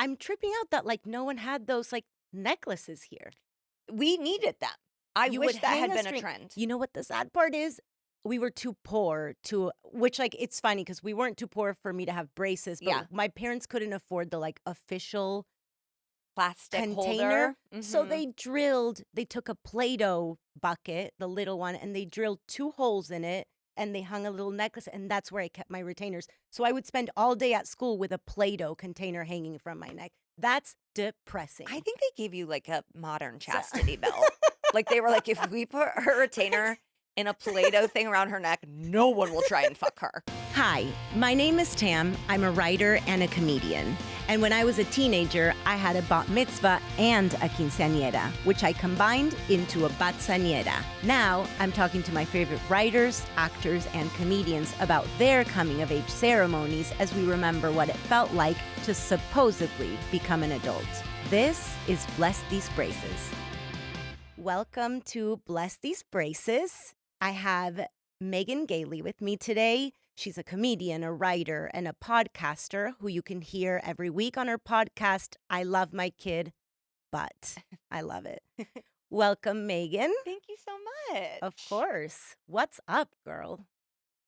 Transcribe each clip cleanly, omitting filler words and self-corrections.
I'm tripping out that like no one had those like necklaces here. We needed them. I You wish would that hang had a been a string. trend. You know what the sad part is? We were too poor to, which like it's funny because we weren't too poor for me to have braces, but Yeah. my parents couldn't afford the like official Plastic container. holder. So they took a Play-Doh bucket, the little one, and they drilled 2 holes in it and they hung a little necklace, and that's where I kept my retainers. So I would spend all day at school with a Play-Doh container hanging from my neck. That's depressing. I think they gave you like a modern So- chastity belt. Like they were like, if we put her retainer in a Play-Doh thing around her neck, no one will try and fuck her. Hi, my name is Tam. I'm a writer and a comedian. And when I was a teenager, I had a bat mitzvah and a quinceañera, which I combined into a batzañera. Now, I'm talking to my favorite writers, actors, and comedians about their coming-of-age ceremonies as we remember what it felt like to supposedly become an adult. This is Bless These Braces. Welcome to Bless These Braces. I have Megan Gailey with me today. She's a comedian, a writer, and a podcaster who you can hear every week on her podcast, I Love My Kid, but I love it. Welcome, Megan. Thank you so much. Of course. What's up, girl?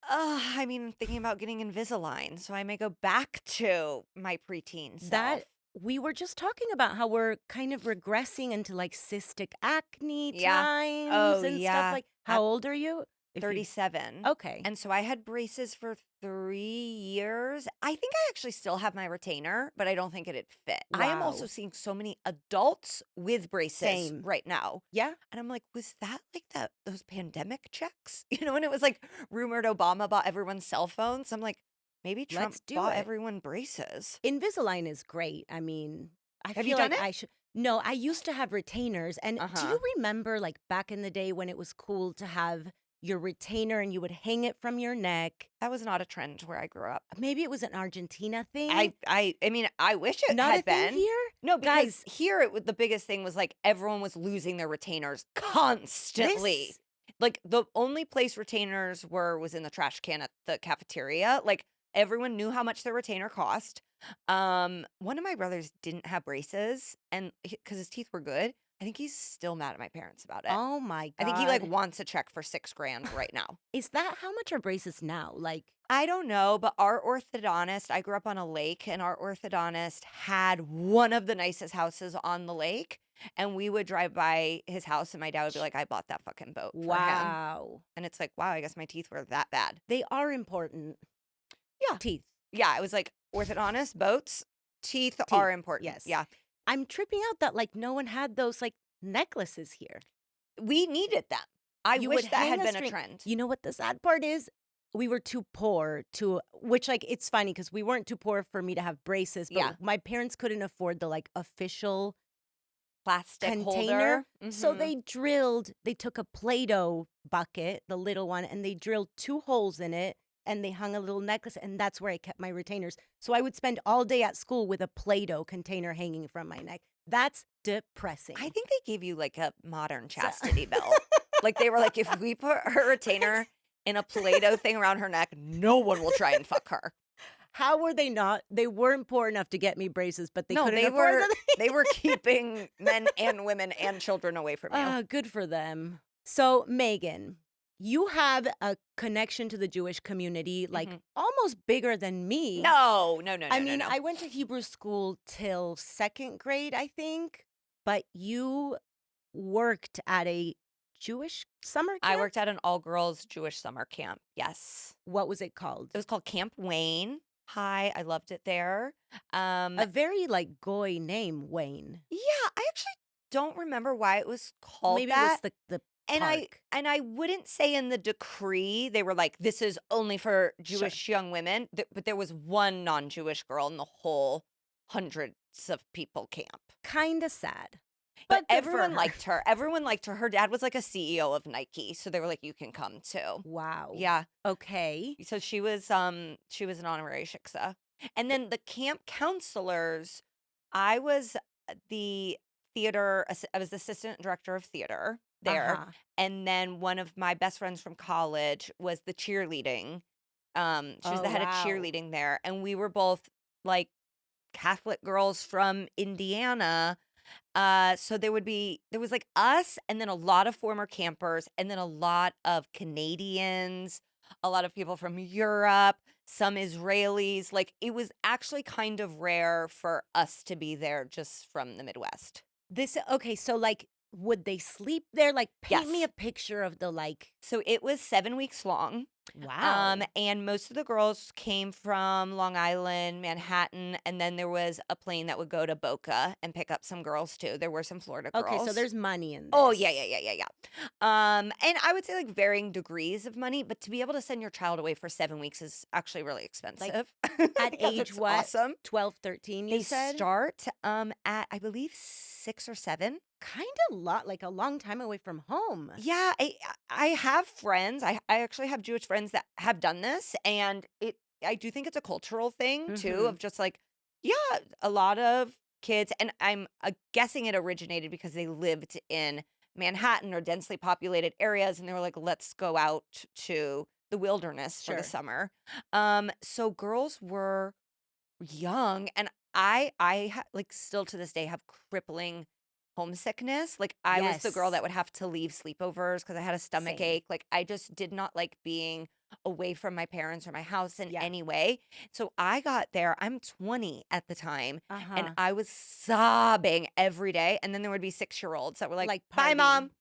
I mean, I'm thinking about getting Invisalign, so I may go back to my preteen self. We were just talking about how we're kind of regressing into like cystic acne Yeah. times Oh, and yeah. stuff like. How old are you? If you- 37. Okay. And so I had braces for 3 years. I think I actually still have my retainer, but I don't think it'd fit. I am also Wow. seeing so many adults with braces Same. right now. Yeah. And I'm like, was that like those pandemic checks? You know, and it was like rumored Obama bought everyone's cell phones. I'm like, maybe Trump Let's do bought it. everyone braces. Invisalign is great. I mean, I Have feel you done like it? I should. No, I used to have retainers. And do Uh-huh. you remember like back in the day when it was cool to have your retainer and you would hang it from your neck? That was not a trend where I grew up. Maybe it was an Argentina thing. I mean, I wish it Not had a thing been. here? No, because Guys, here the biggest thing was like everyone was losing their retainers constantly. this Like the only place retainers was in the trash can at the cafeteria. Like everyone knew how much their retainer cost. One of my brothers didn't have braces, and because his teeth were good, I think he's still mad at my parents about it. Oh my I think he like God. wants a check for $6,000 right now. Is that how much are braces now? Like, I don't know, but our orthodontist, I grew up on a lake, and our orthodontist had one of the nicest houses on the lake. And we would drive by his house, and my dad would be like, I bought that fucking boat for him. wow. And it's like, wow, I guess my teeth were that bad. They are important. Yeah. Teeth. Yeah, I was like, orthodontist, boats, teeth are important. Yes. Yeah. I'm tripping out that like no one had those like necklaces here. We needed them. I You wish would that hang had a been a string. trend. You know what the sad part is? We were too poor to, which like it's funny because we weren't too poor for me to have braces, but Yeah. my parents couldn't afford the like official Plastic container. holder. So Mhm. they took a Play-Doh bucket, the little one, and they drilled 2 holes in it and they hung a little necklace, and that's where I kept my retainers. So I would spend all day at school with a Play-Doh container hanging from my neck. That's depressing. I think they gave you like a modern chastity belt. Like they were like, if we put her retainer in a Play-Doh thing around her neck, no one will try and fuck her. How were they not? They weren't poor enough to get me braces, but they No, couldn't they afford were them. they were keeping men and women and children away from you. Good for them. So, Megan, you have a connection to the Jewish community, like almost bigger than me. No. I mean, no. I went to Hebrew school till 2nd grade, I think, but you worked at a Jewish summer camp? I worked at an all-girls Jewish summer camp. Yes. What was it called? It was called Camp Wayne. Hi, I loved it there. A very like goy name, Wayne. Yeah, I actually don't remember why it was called Maybe that. it was the And park. I wouldn't say in the decree they were like, this is only for Jewish young women, but there was one non-Jewish girl in the whole hundreds of people camp. Kind of sad. But good for everyone her. liked her. Everyone liked her. Her dad was like a CEO of Nike, so they were like, you can come too. Wow. Yeah. Okay. So she was an honorary shiksa. And then the camp counselors, I was the I was the assistant director of theater there. Uh-huh. And then one of my best friends from college was the cheerleading. She was Oh, the head of wow. cheerleading there. And we were both like Catholic girls from Indiana. So there was like us and then a lot of former campers and then a lot of Canadians, a lot of people from Europe, some Israelis. Like it was actually kind of rare for us to be there just from the Midwest. Okay, so like would they sleep there? Like paint me Yes. a picture of the like So it was 7 weeks long. wow. And most of the girls came from Long Island, Manhattan, and then there was a plane that would go to Boca and pick up some girls too. There were some Florida Okay, so girls. there's money in Oh, this. yeah. And I would say like varying degrees of money, but to be able to send your child away for 7 weeks is actually really expensive. At because age it's what? awesome. 12, 13, you They said? start at I believe 6 or 7. Kind of like a long time away from home. Yeah, I have friends. I actually have Jewish friends that have done this, and I do think it's a cultural thing too Mhm. of just like, yeah, a lot of kids, and I'm guessing it originated because they lived in Manhattan or densely populated areas, and they were like, let's go out to the wilderness for the Sure. summer. So girls were young, and like still to this day have crippling homesickness. Like I was the girl Yes. that would have to leave sleepovers because I had a stomach Same. ache. Like I just did not like being away from my parents or my house in Yeah. any way. So I got there. I'm 20 at the time, and Uh-huh. I was sobbing every day. And then there would be 6-year-olds that were like, Like "Bye, mom." party.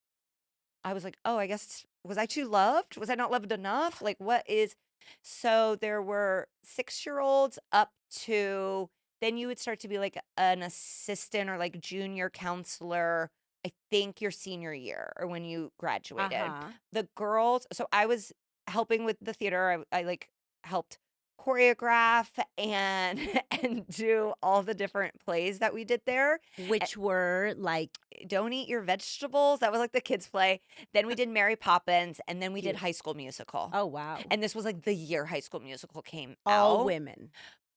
I was like, "Oh, I guess was I too loved? Was I not loved enough? Like what is?" So there were 6-year-olds up to then you would start to be like an assistant or like junior counselor, I think your senior year or when you graduated. Uh-huh. The girls, so I was helping with the theater. I like helped choreograph and and do all the different plays that we did there. Which were like Don't Eat Your Vegetables. That was like the kids' play. Then we did Mary Poppins, and then we did cute. High School Musical. Oh, wow. And this was like the year High School Musical came All out. women.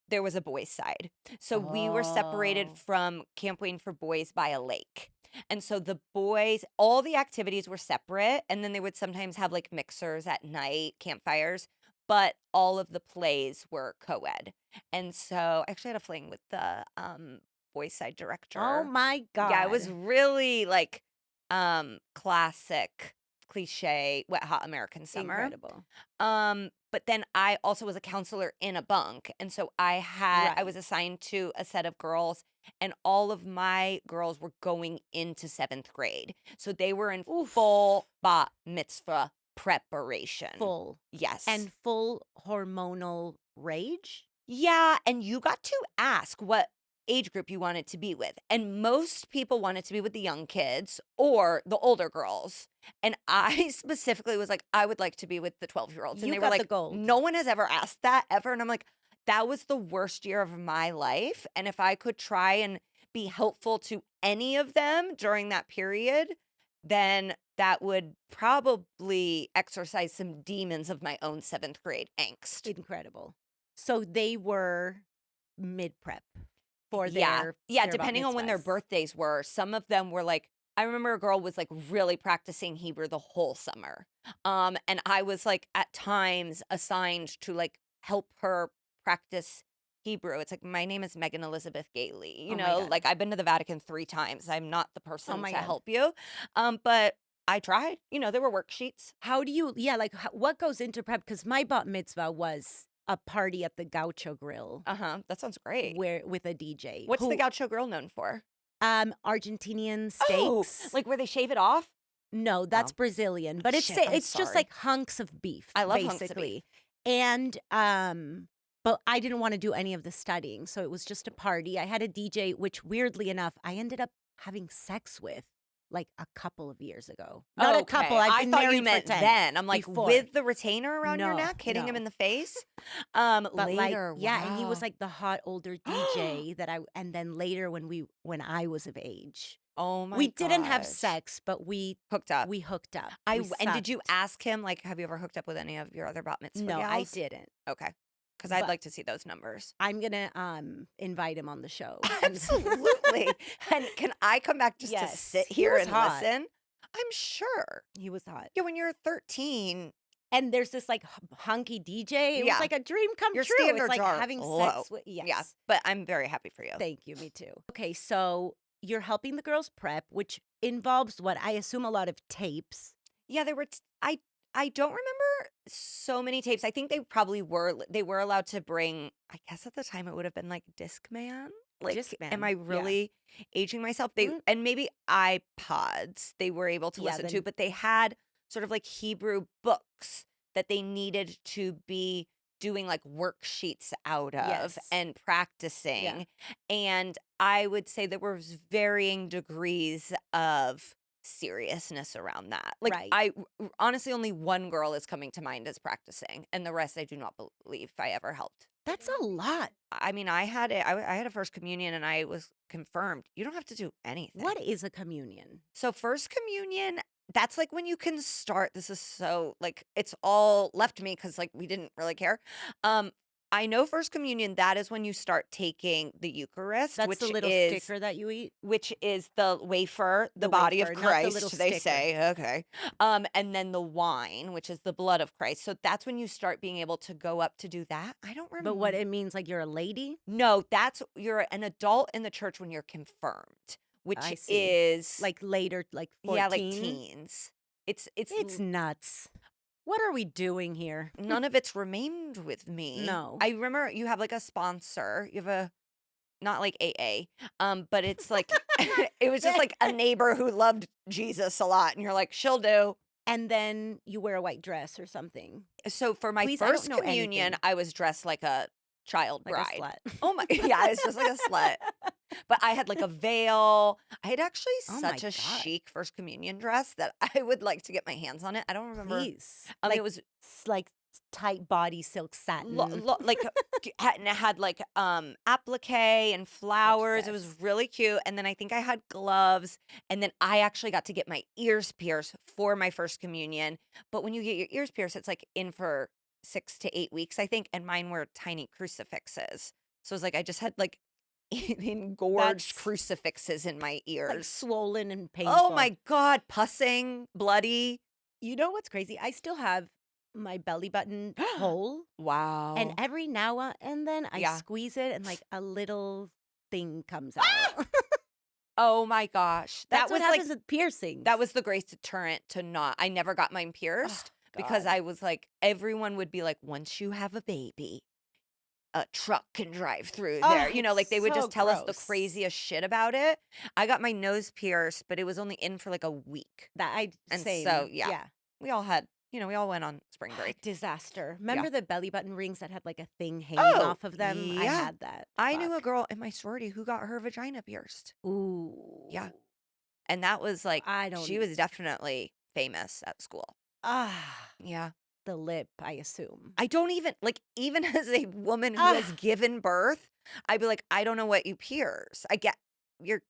There was a boys' side. So we were separated Oh. from Camp Wayne for boys by a lake. And so the boys, all the activities were separate. And then they would sometimes have like mixers at night, campfires, but all of the plays were co ed. And so I actually had a fling with the boys' side Oh director. my Yeah, it was God. really like classic cliche wet hot American summer. Incredible. But then I also was a counselor in a bunk, and so I Right. was assigned to a set of girls, and all of my girls were going into 7th grade. So they were in Oof. full bat mitzvah preparation. Full. Yes. And full hormonal rage? Yeah, and you got to ask what age group you wanted to be with. And most people wanted to be with the young kids or the older girls. And I specifically was like, I would like to be with the 12-year-olds. And You they were got the like, gold. no one has ever asked that ever. And I'm like, that was the worst year of my life. And if I could try and be helpful to any of them during that period, then that would probably exorcise some demons of my own 7th grade angst. Incredible. So they were mid-prep for Yeah. their Yeah, bat depending on when their mitzvahs. birthdays were. Some of them were like I remember a girl was like really practicing Hebrew the whole summer. And I was like at times assigned to like help her practice Hebrew. It's like my name is Megan Elizabeth Gailey. You Oh my know, God. like I've been to the Vatican 3 times. I'm not the person my to God. help you. But I tried. You know, there were worksheets. How do you, like, what goes into prep? Because my bat mitzvah was a party at the Gaucho Grill Uh-huh. That sounds great. where with a DJ. What's the who, Gaucho Grill known for? Argentinian Oh, steaks. like where they shave it off? No, that's Oh. Brazilian, but Shit, I'm it's just sorry. like hunks of beef. I love hunks of basically. beef. And but I didn't want to do any of the studying, so it was just a party. I had a DJ, which weirdly enough, I ended up having sex with like a couple of years ago. Not a couple. Okay. I've I been thought married you meant for 10 then. I'm like before. with the retainer around your No, neck, hitting him no. in the face. But Later, like, yeah, and he was wow. like the hot older DJ and then later when I was of age, Oh my we didn't have gosh. sex, but we Hooked up. hooked up. And did you sucked. ask him like, have you ever hooked up with any of your other bat mitzvah No, I gals? didn't. Okay, because I'd But- like to see those numbers. I'm gonna invite him on the show. Absolutely. And can I come back just to Yes, sit he here was and hot. listen? I'm sure. He was hot. Yeah, when you're 13, And there's this like hunky DJ. It was Yeah. like a dream come Your true. It's standards like are having low. sex with, yes. Yeah, but I'm very happy for you. Thank you, me too. Okay, so you're helping the girls prep, which involves what I assume a lot of tapes. Yeah, there were. I don't remember so many tapes. I think they probably were. They were allowed to bring. I guess at the time it would have been like Discman. Like, am I Discman, yeah. really aging myself? They and maybe iPods they were able to Yeah, listen to, then- but they had sort of like Hebrew books that they needed to be doing like worksheets out of Yes. and practicing. And I would say there were varying degrees of seriousness around that. Like Right. honestly only one girl is coming to mind as practicing, and the rest I do not believe I ever helped. That's a lot. I mean, I had it. I had a first communion, and I was confirmed. You don't have to do anything. What is a communion? So first communion, that's like when you can start. This is so like it's all left to me because like we didn't really care. I know first communion. That is when you start taking the Eucharist, That's which the little is sticker that you eat. which is the wafer, the The body wafer, of not the Christ, little they sticker. say. Okay. And then the wine, which is the blood of Christ. So that's when you start being able to go up to do that. I don't remember. But what it means, like you're a lady? No, that's you're an adult in the church when you're confirmed, which I see. is Like later, like 14? yeah, like teens. It's nuts. What are we doing here? None of it's remained with me. No. I remember you have like a sponsor. You have a not like AA, but it's like it was just like a neighbor who loved Jesus a lot, and you're like, she'll do. And then you wear a white dress or something. So for my Please, I don't first know communion, anything. I was dressed like a child Like bride. a slut. Oh my, yeah, I was just like a slut. But I had like a veil. I had actually Oh my such a God. chic first communion dress that I would like to get my hands on it. I don't remember. Please. It was like tight body silk satin. like and it had like applique and flowers. It was Obsessed. really cute. And then I think I had gloves. And then I actually got to get my ears pierced for my first communion. But when you get your ears pierced, it's like in for 6 to 8 weeks, I think. And mine were tiny crucifixes. So it was like I just had like engorged That's- crucifixes in my like ears. swollen and painful. Oh my God, pussing, bloody. You know what's crazy? I still have my belly button hole. Wow. And every now and then I Yeah. squeeze it and like a little thing comes out. Oh my gosh. That's That what was like happens with piercings. that was the grace deterrent to not. I never got mine pierced because God. I was like, everyone would be like, once you have a baby, a truck can drive through Oh, there. You know, like they would so just tell us the gross. craziest shit about it. I got my nose pierced, but it was only in for like a week. that I And same. so, yeah. We all had, we all went on spring break. Disaster. Remember the belly button rings that had like a thing hanging Oh, off of them? I yeah. had that. I knew a Fuck. girl in my sorority who got her vagina pierced. Ooh. Yeah. And that was like, I don't she was definitely famous at school. Ah, Yeah. the lip, I assume. I don't even even as a woman who has Ah. given birth, I'd be like, I don't know what you pierce. I get your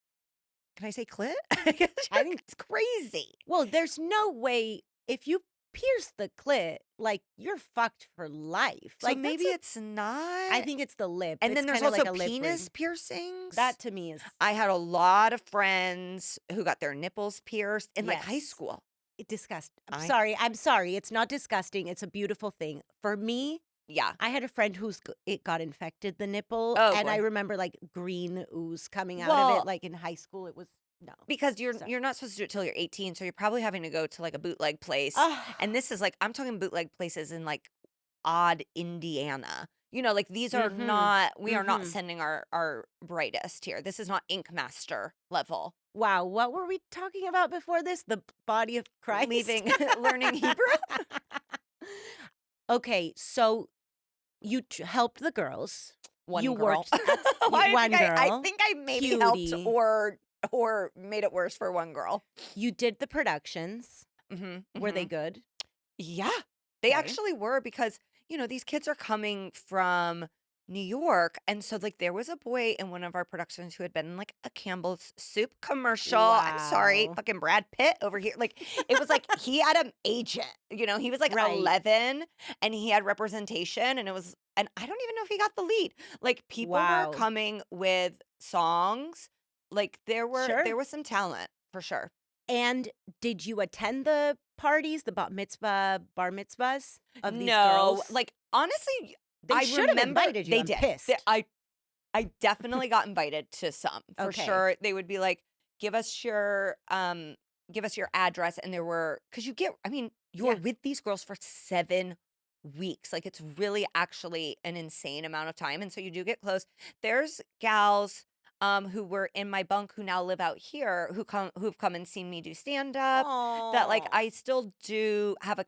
can I say clit? I guess I think- it's crazy. Well, there's no way if you pierce the clit, like you're fucked for life. So Like maybe that's it's not. I think it's the lip. and It's then there's kinda also like a lip penis ring. piercings. That to me is I had a lot of friends who got their nipples pierced in like high Yes. school. disgusting. I- I'm sorry. It's not disgusting. It's a beautiful thing. For me, Yeah. I had a friend whose it got infected, the nipple, Oh, and I boy. remember like green ooze coming out of Well- it. Like in high school, it was no. Because you're So- you're not supposed to do it till you're 18, so you're probably having to go to like a bootleg place. Ah. And this is like I'm talking bootleg places in like odd Indiana. You know, like these are Mhm. not we are not Mhm. sending our brightest here. This is not Ink Master level. Wow, what were we talking about before this? The body of Christ. Leaving learning Hebrew. Okay, so you helped the girls. One You girl. worked at I one think I girl. think I maybe helped Cutie. or made it worse for one girl. You did the productions. Mm-hmm, Were they good? Yeah, they Okay. actually were because, these kids are coming from New York. And so, like, there was a boy in one of our productions who had been in, like, a Campbell's soup commercial. I'm sorry, Wow. fucking Brad Pitt over here. Like, it was like he had an agent, he was like Right. 11 and he had representation. And I don't even know if he got the lead. Like, people Wow. were coming with songs. Like, there Sure. was some talent for sure. And did you attend the parties, the bat mitzvah, bar mitzvahs of these No, girls? like honestly, They I should have remember invited you. they I'm did. pissed. I definitely got invited to some for Okay. sure. They would be like, give us your address, and you're Yeah. with these girls for 7 weeks. Like it's really actually an insane amount of time, and so you do get close. There's gals who were in my bunk who now live out here who've come and seen me do stand up. That like Aw, I still do have a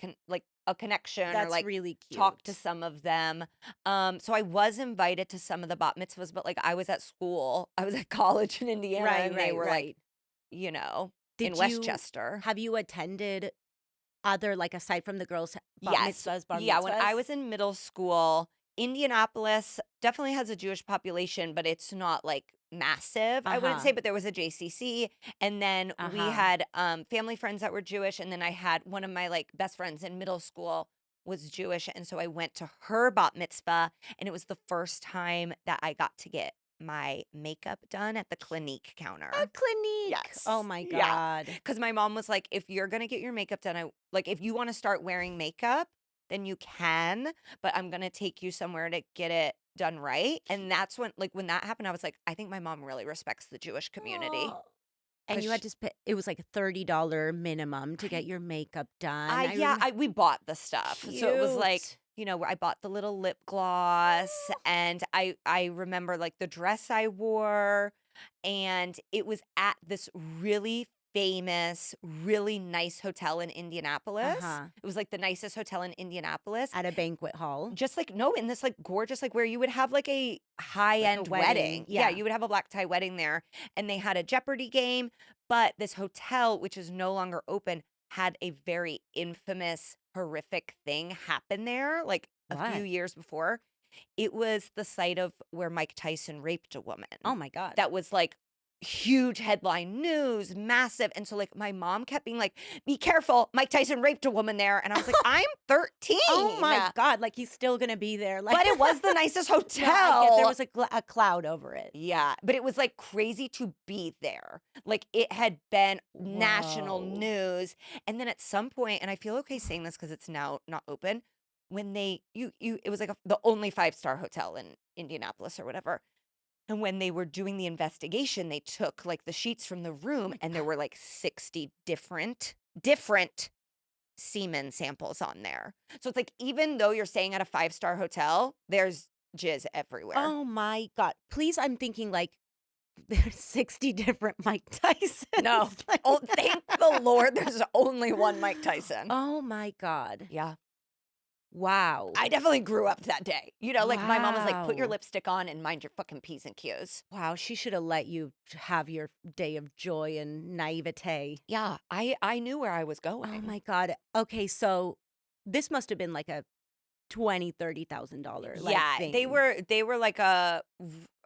connection or that's like really talk to cute. some of them. So I was invited to some of the bat mitzvahs, but like I was at school, I was at college in Indiana, Right, and they right, were like, right. you know, in Did you Westchester. have you attended other, like, aside from the girls' bat Yes. mitzvahs, bar Yeah, when I mitzvahs? was in middle school, Indianapolis definitely has a Jewish population, but it's not like massive, I wouldn't Uh-huh. say, but there was a JCC, and then we Uh-huh. had family friends that were Jewish, and then I had one of my like best friends in middle school was Jewish, and so I went to her bat mitzvah, and it was the first time that I got to get my makeup done at the Clinique A counter. Clinique. Oh Yes. my Yeah. God. Because my mom was like, if you're gonna get your makeup done, if you want to start wearing makeup, then you can, but I'm gonna take you somewhere to get it done right. And that's when that happened, I was like, I think my mom really respects the Jewish community. Oh. And Cause you had to spend it was like a $30 minimum to get I, your makeup done. I I yeah, remember. we bought the stuff, so it was like. Cute. I bought the little lip gloss, and I remember like the dress I wore, and it was at this really famous, really nice hotel in Indianapolis. Uh-huh. It was like the nicest hotel in Indianapolis. At a banquet hall. Just like no, in this like gorgeous, like where you would have like a Like a high-end wedding. wedding. Yeah, Yeah. you would have a black tie wedding there, and they had a Jeopardy game, but this hotel, which is no longer open, had a very infamous, horrific thing happen there like a few What? years before. It was the site of where Mike Tyson raped a woman. Oh my God. That was like huge headline news, massive. And so like my mom kept being like, be careful, Mike Tyson raped a woman there. And I was like, I'm 13. Oh my God. Like he's still gonna be there. Like But it was the nicest No, I get there hotel. was a cloud over it. Yeah, but it was like crazy to be there. Like it had been national Whoa. news. And then at some point, and I feel okay saying this because it's now not open, when it was like the only 5-star hotel in Indianapolis or whatever. And when they were doing the investigation, they took like the sheets from the room, and there were like 60 different semen samples on there. So it's like even though you're staying at a 5-star hotel, there's jizz everywhere. Oh my God. Please, I'm thinking like there's 60 different Mike Tysons. No. Like, Oh, thank the Lord there's only one Mike Tyson. oh my God. Yeah. Wow. I definitely grew up that day. Like my mom was like, put your Wow. lipstick on and mind your fucking P's and Q's. Wow, she should have let you have your day of joy and naivete. Yeah, I knew where I was Oh going. my God. Okay, so this must have been like a $20,000-$30,000 like Yeah, thing. they were like a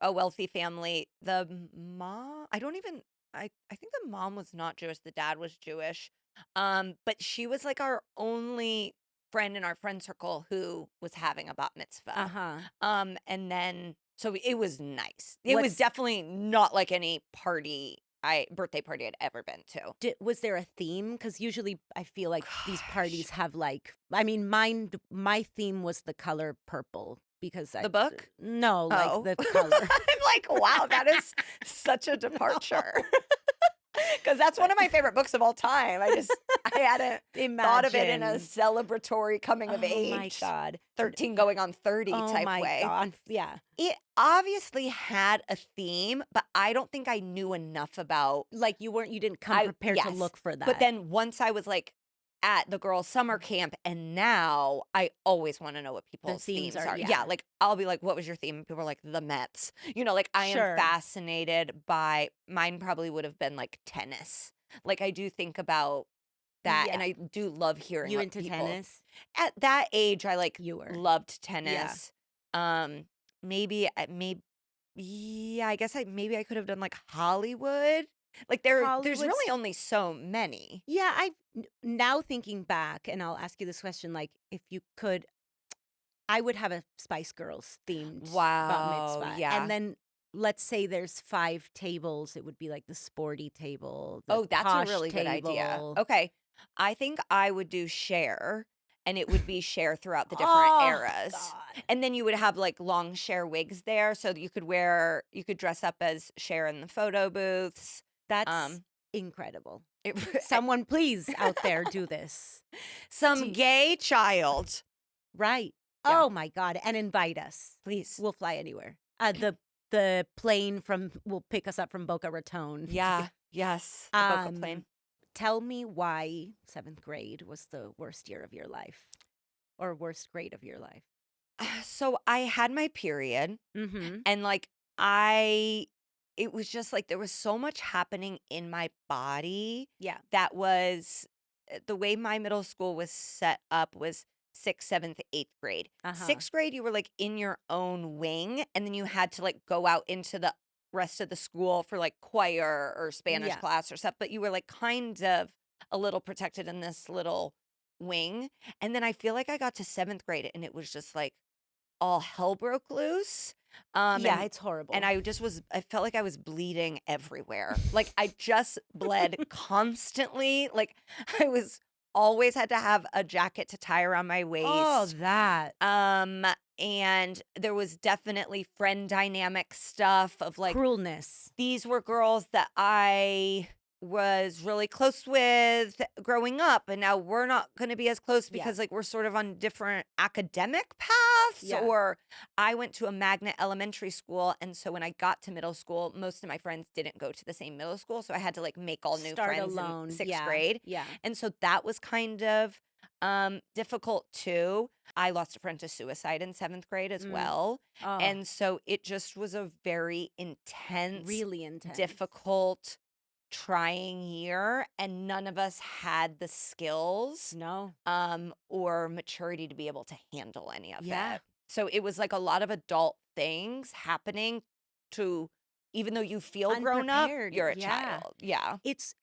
wealthy family. The mom, I think the mom was not Jewish, the dad was Jewish. But she was like our only friend in our friend circle who was having a bat mitzvah. Uh-huh. And then so it was nice. It was What's definitely not like any birthday party I'd ever been to. was there a theme? Because usually I feel like these Gosh. parties have like, I mean, my theme was the color purple because The book? no, like Oh. the color. I'm like, wow, that is such a departure. Because that's one of my favorite books of all time. I hadn't thought of it in a Imagine. celebratory coming of Oh age. my God. 13 going on 30 Oh type my way. God. Yeah. It obviously had a theme, but I don't think I knew enough about. Like you didn't come prepared to Yes. look for that. But then once I was like at the girls' summer camp, and now I always want to know what people's themes themes are, are. yeah. Yeah, like I'll be like, what was your theme? And people are like, the Mets. Like I am Sure. fascinated by, mine probably would have been like tennis. Like I do think about that, and Yeah. I do love hearing You what into people. tennis? At that age, I like You were. loved tennis. Maybe yeah, I guess maybe I could have done like Hollywood. Like there's Hollywood's really only so many. Yeah, now thinking back, and I'll ask you this question, like if you could, I would have a Spice Girls themed bat Wow, mitzvah. yeah. And then let's say there's 5 tables, it would be like the sporty table, the Oh, that's a posh really good idea. table. Okay. I think I would do share, and it would be share throughout the different Oh eras. God. And then you would have like long share wigs there, so that you could dress up as Cher in the photo booths. That's Um, incredible. it, Someone please out there do this. some gay child. Right. Yeah. Oh my God. And invite us. Please. We'll fly anywhere. The plane will pick us up from Boca Raton. Yeah. Yes. The Boca plane. Tell me why 7th grade was the worst year of your life or worst grade of your life. So I had my period, Mm-hmm. and like it was just like there was so much happening in my body. Yeah. That was the way my middle school was set up was 6th, 7th, 8th grade. Uh-huh. 6th grade, you were like in your own wing, and then you had to like go out into the rest of the school for like choir or Spanish Yeah. class or stuff. But you were like kind of a little protected in this little wing. And then I feel like I got to 7th grade, and it was just like all hell broke loose. Yeah, And it's horrible. I felt like I was bleeding everywhere. Like I just bled constantly. Like I was always had to have a jacket to tie around my waist. Oh, that. And there was definitely friend dynamic stuff of like Cruelness. these were girls that I was really close with growing up, and now we're not going to be as close Yeah. because like we're sort of on different academic paths. Yeah. Or I went to a magnet elementary school, and so when I got to middle school, most of my friends didn't go to the same middle school, so I had to like make all new Start friends alone. in 6th Yeah. grade. Yeah. And so that was kind of difficult too. I lost a friend to suicide in 7th grade as well. Oh, And so it just was a very intense, really intense. difficult, trying year, and none of us had the skills No. or maturity to be able to handle any of Yeah. it. So it was like a lot of adult things happening to, even though you feel grown up, Unprepared. you're a Yeah. child. Yeah. It's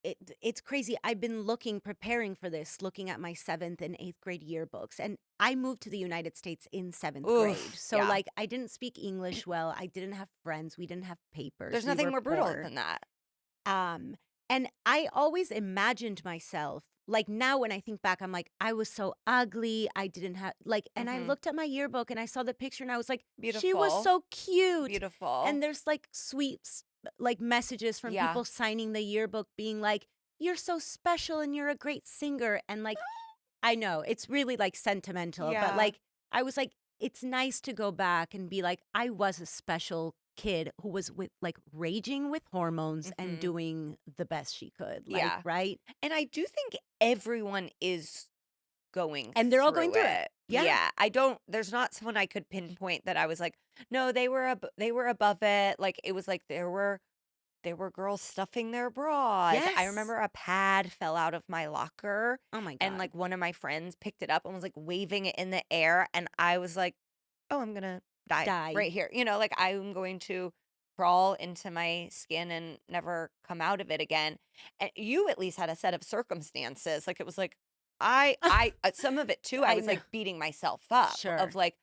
crazy. I've been preparing for this, looking at my 7th and 8th grade yearbooks, and I moved to the United States in 7th grade. Oof, So yeah. like I didn't speak English well. I didn't have friends. We didn't have papers. There's We nothing were more brutal poor. than that. And I always imagined myself, like now when I think back, I'm like, I was so ugly. I didn't have like, and I Mhm. looked at my yearbook and I saw the picture and I was like, she Beautiful. was so cute. Beautiful. And there's like sweet, like messages from Yeah. people signing the yearbook being like, you're so special and you're a great singer. And like, I know it's really like sentimental, Yeah. but like, I was like, it's nice to go back and be like, I was a special kid who was with like raging with hormones and Mhm. doing the best she could. Like, Yeah. right? And I do think everyone is going And they're all going through it. Yeah. Yeah. There's not someone I could pinpoint that I was like, no, they were above it. Like it was like there were girls stuffing their bras. I Yes. remember a pad fell out of my locker, Oh my God. and like one of my friends picked it up and was like waving it in the air, and I was like, oh, I'm gonna die right here. Like I'm going to crawl into my skin and never come out of it again. And you at least had a set of circumstances. Like it was like I some of it too, I I was know. like beating myself up Sure. of like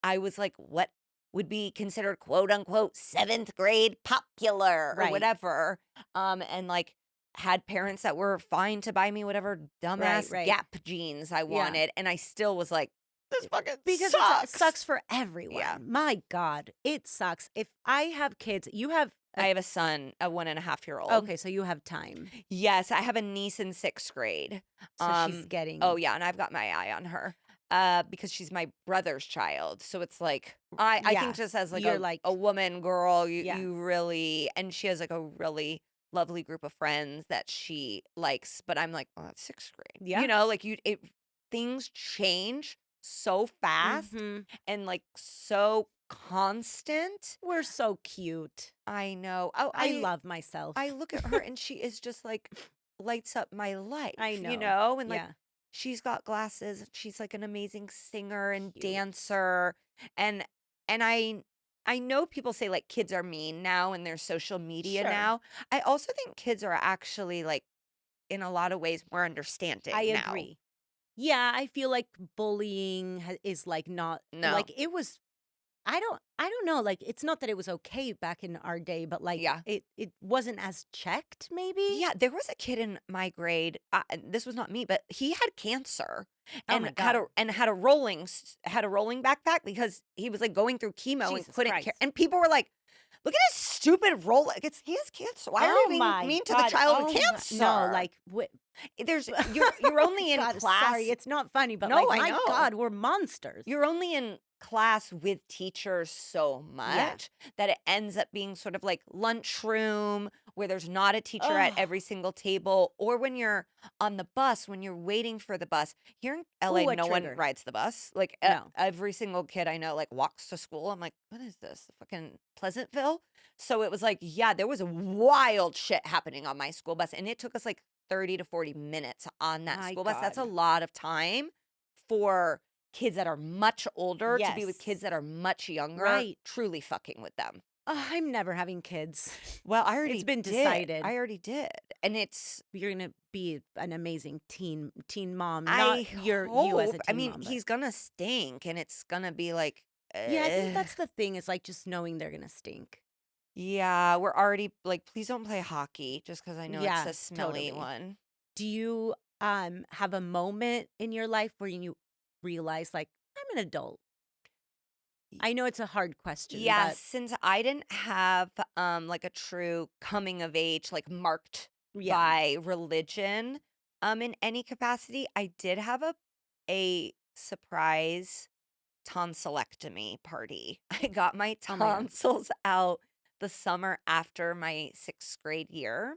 I was like, what would be considered quote unquote 7th grade popular or Right. whatever. And like had parents that were fine to buy me whatever dumbass right. Gap jeans I wanted. And I still was like, this fucking because sucks. it sucks for everyone. Yeah. My God, it sucks. If I have kids, you have. I have a son, a 1.5-year-old. Okay, so you have time. Yes, I have a niece in 6th grade. So she's getting. Oh yeah, and I've got my eye on her. Because she's my brother's child. So it's like I Yeah, think just as like you're like- a woman girl, Yeah. you really, and she has like a really lovely group of friends that she likes, but I'm like, oh, that's 6th grade. Yeah. Like things change so fast Mhm. and like so constant. We're so cute. I know. Oh, I love myself. I look at her and she is just like lights up my life. I know. And like Yeah. she's got glasses. She's like an amazing singer and Cute. dancer. And I know people say like kids are mean now and there's social media Sure. now. I also think kids are actually like in a lot of ways more understanding I now. agree. Yeah, I feel like bullying is like not No. like it was. I don't know. Like, it's not that it was okay back in our day, but like, Yeah. it wasn't as checked. Maybe. Yeah, there was a kid in my grade. And this was not me, but he had cancer Oh and my God. had a rolling backpack because he was like going through chemo and Jesus couldn't care. Christ. And people were like, "Look at his stupid roll. He has cancer. Why are you being mean to the child with cancer?" No, like you're only in God, class. sorry, it's not funny, but No, like, I my know. God, we're monsters. You're only in class with teachers so much that it ends up being sort of like lunchroom where there's not a teacher at every single table, or when you're on the bus, when you're waiting for the bus. Here in LA, Ooh, a no one trigger. rides the bus. Like No. every single kid I know like walks to school. I'm like, what is this? Fucking Pleasantville? So it was like, yeah, there was wild shit happening on my school bus, and it took us like 30 to 40 minutes on that My school bus. That's a God. lot of time for kids that are much older to be with Yes. kids that are much younger, Right. truly fucking with them. I'm never having kids. Well, I already It's been did. decided. I already did. And it's You're gonna be an amazing teen mom, I not you as a hope. I teen mean, mom. But he's gonna stink and it's gonna be like yeah, I think that's the thing. Is like just knowing they're gonna stink. yeah, we're already like, please don't play hockey just because I know Yeah, it's a smelly totally. one. Do you have a moment in your life where you realize like I'm an adult? I know it's a hard question, Yeah, but since I didn't have like a true coming of age, like marked yeah. by religion in any capacity, I did have a surprise tonsillectomy party. I got my Oh my God. tonsils out the summer after my 6th grade year,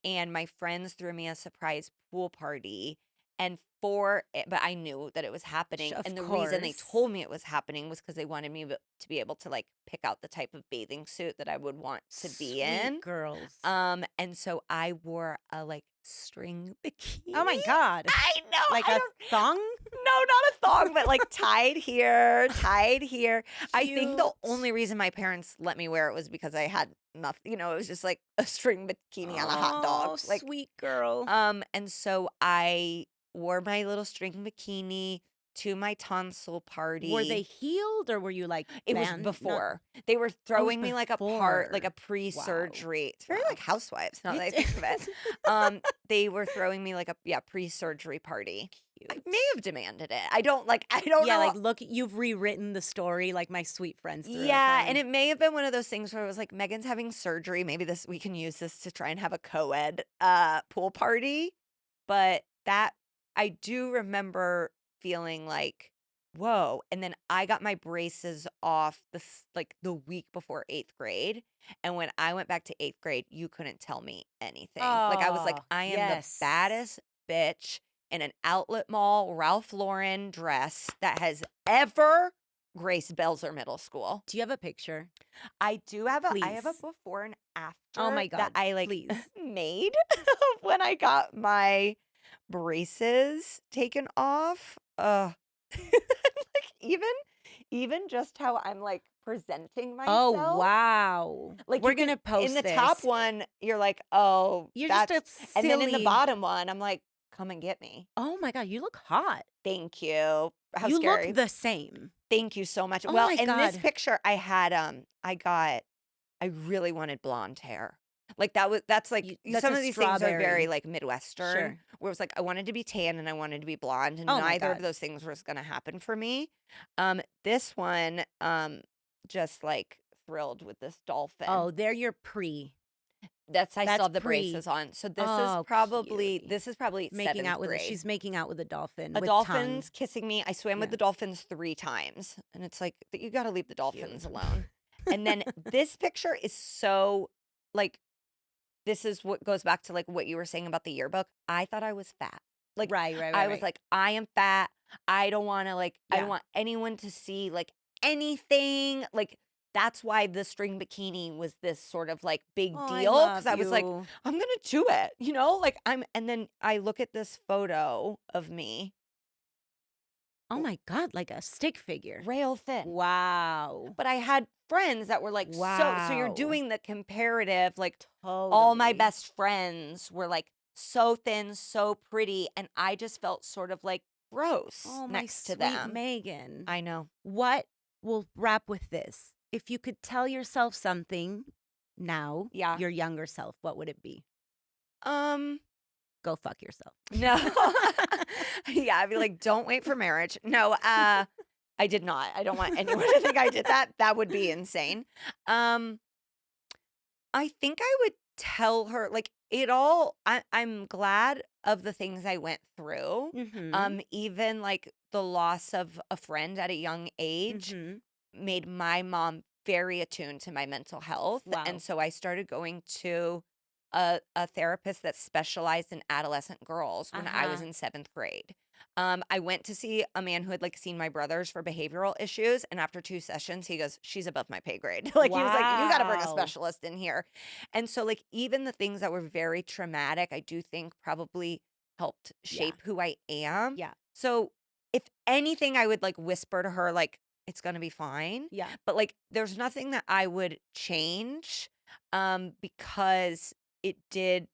and my friends threw me a surprise pool party. And but I knew that it was happening. Of And the reason they course. told me it was happening was because they wanted me to be able to like pick out the type of bathing suit that I would want to be Sweet in. girls. And so I wore a like string bikini. Oh my God. I know. Like I a don't, thong? no, not a thong, but like tied here, tied here. I think the Cute. only reason my parents let me wear it was because I had nothing, it was just like a string bikini on a hot dog. Oh, Like, sweet girl. and so I wore my little string bikini to my tonsil party. Were they healed or were you like It was banned? before. They were throwing me like a before. pre-surgery. It's very Wow. like housewives now that I It's- think of it. They were throwing me like a pre-surgery party. I Cute. may have demanded it. I don't Yeah, know. like look, you've rewritten the story like my sweet friends threw it Yeah, for and me. it may have been one of those things where it was like Megan's having surgery. Maybe we can use this to try and have a co-ed pool party. But that I do remember feeling like, whoa. And then I got my braces off the week before 8th grade. And when I went back to 8th grade, you couldn't tell me anything. Like I was like, Oh, I am yes. the baddest bitch in an outlet mall Ralph Lauren dress that has ever graced Belzer Middle School. Do you have a picture? I do have I have a Please. before and after Oh my that God, I like please. made when I got my braces taken off. Like even just how I'm like presenting Oh, myself. wow. Like We're you can- gonna post in the this. top one, you're like, oh, You're that's just a and then in the silly- bottom one, I'm like, come and get me. Oh my God, you look hot. Thank you. How you scary. look the same. Thank you so much. Oh Well, my in this God. picture, I had I really wanted blonde hair. Like that's like that's some a of these things are very strawberry. like Midwestern. Sure. Where it was like I wanted to be tan and I wanted to be blonde, and Oh my neither of God. those things was gonna happen for me. This one, just like thrilled with this dolphin. Oh, they're your pre. I still that's have the pre- braces on. So this Oh, is probably cutie. Making 7th out with grade. she's making out with a dolphin. A with dolphin's tongue. kissing me. I swam with Yeah. the dolphins 3 times. And it's like, you got to leave the dolphins Cute. alone. And then this picture is so, like, this is what goes back to, like, what you were saying about the yearbook. I thought I was fat. Like, Right. I was like, I am fat. I don't want to, like, I Yeah. don't want anyone to see, like, anything. Like, that's why the string bikini was this sort of, like, big oh, deal. Because I was like, I'm going to do it, like and then I look at this photo of me, oh my God, like a stick figure. rail thin. Wow. But I had friends that were like, so you're Wow. doing the comparative, like Totally. all my best friends were like so thin, so pretty. And I just felt sort of like gross Oh, my next to sweet them. Megan. I know. What we'll wrap with this. If you could tell yourself something now, Yeah. your younger self, what would it be? Um, Go fuck yourself. no. Yeah, I'd be like, don't wait for marriage. No, I did not. I don't want anyone to think I did that. That would be insane. Um, I think I would tell her like I'm glad of the things I went through. Mm-hmm. Even like the loss of a friend at a young age Mm-hmm. made my mom very attuned to my mental health. Wow. And so I started going to a therapist that specialized in adolescent girls when I was Uh-huh. in seventh grade. I went to see a man who had like seen my brothers for behavioral issues. And after 2 sessions, he goes, she's above my pay grade. Like he was like, you got to bring a Wow. specialist in here. And so like even the things that were very traumatic, I do think probably helped Yeah. shape who I am. Yeah. So if anything, I would like whisper to her, like, it's gonna be fine. Yeah. But like there's nothing that I would change because it did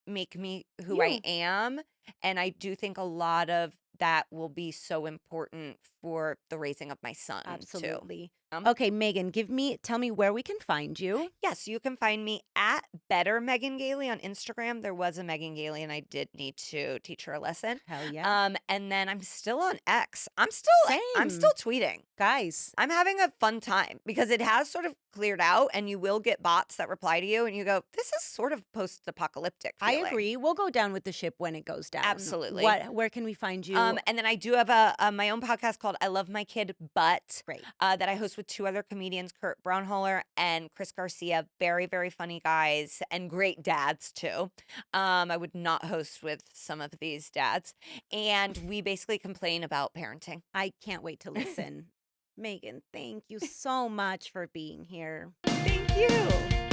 make me who I You. am. And I do think a lot of that will be so important for the raising of my son too. Absolutely. Okay, Megan, tell me where we can find you. Yes, you can find me at Better Megan Gailey on Instagram. There was a Megan Gailey, and I did need to teach her a lesson. Hell yeah. And then I'm still on X. I'm Same. still tweeting. Guys, I'm having a fun time because it has sort of cleared out, and you will get bots that reply to you, and you go, "This is sort of post-apocalyptic I feeling." agree. We'll go down with the ship when it goes down. Absolutely. Where can we find you? And then I do have my own podcast called I Love My Kid But Great. that I host with two other comedians, Kurt Brownholler and Chris Garcia. Very, very funny guys and great dads too. I would not host with some of these dads. And we basically complain about parenting. I can't wait to listen. Megan, thank you so much for being here. Thank you.